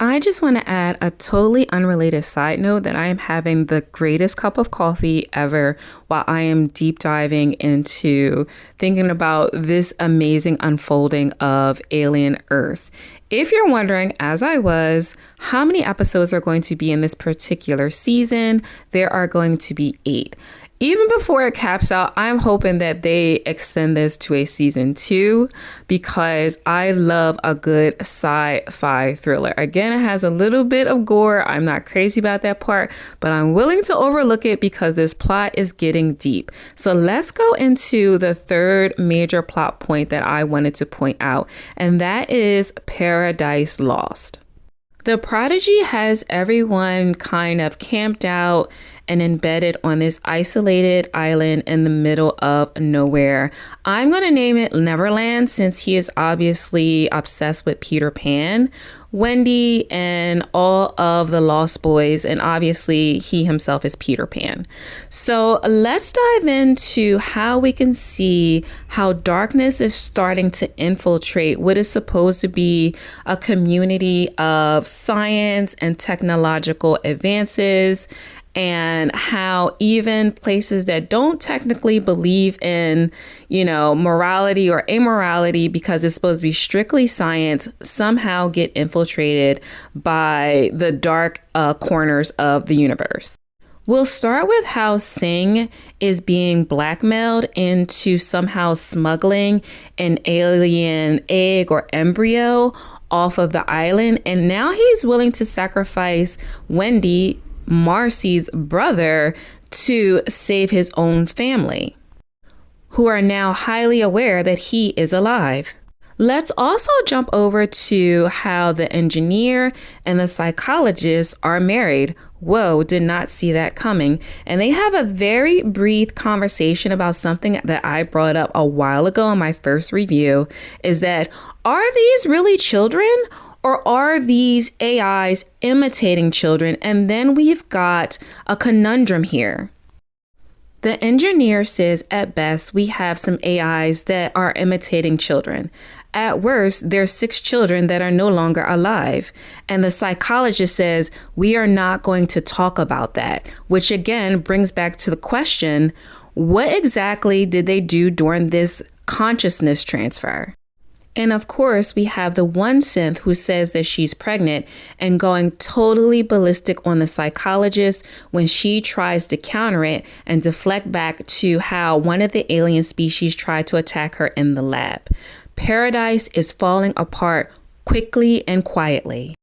I just want to add a totally unrelated side note that I am having the greatest cup of coffee ever while I am deep diving into thinking about this amazing unfolding of Alien Earth. If you're wondering, as I was, how many episodes are going to be in this particular season, there are going to be 8. Even before it caps out, I'm hoping that they extend this to a season 2 because I love a good sci-fi thriller. Again, it has a little bit of gore. I'm not crazy about that part, but I'm willing to overlook it because this plot is getting deep. So let's go into the third major plot point that I wanted to point out, and that is Paradise Lost. The Prodigy has everyone kind of camped out and embedded on this isolated island in the middle of nowhere. I'm going to name it Neverland since he is obviously obsessed with Peter Pan, Wendy, and all of the Lost Boys, and obviously he himself is Peter Pan. So let's dive into how we can see how darkness is starting to infiltrate what is supposed to be a community of science and technological advances, and how even places that don't technically believe in, morality or immorality because it's supposed to be strictly science somehow get infiltrated by the dark corners of the universe. We'll start with how Singh is being blackmailed into somehow smuggling an alien egg or embryo off of the island, and now he's willing to sacrifice Wendy, Marcy's brother, to save his own family, who are now highly aware that he is alive. Let's also jump over to how the engineer and the psychologist are married. Whoa, did not see that coming. And they have a very brief conversation about something that I brought up a while ago in my first review, is that, are these really children? Or are these AIs imitating children? And then we've got a conundrum here. The engineer says at best we have some AIs that are imitating children. At worst, there's 6 children that are no longer alive. And the psychologist says we are not going to talk about that, which again brings back to the question, what exactly did they do during this consciousness transfer? And of course, we have the one synth who says that she's pregnant and going totally ballistic on the psychologist when she tries to counter it and deflect back to how one of the alien species tried to attack her in the lab. Paradise is falling apart quickly and quietly.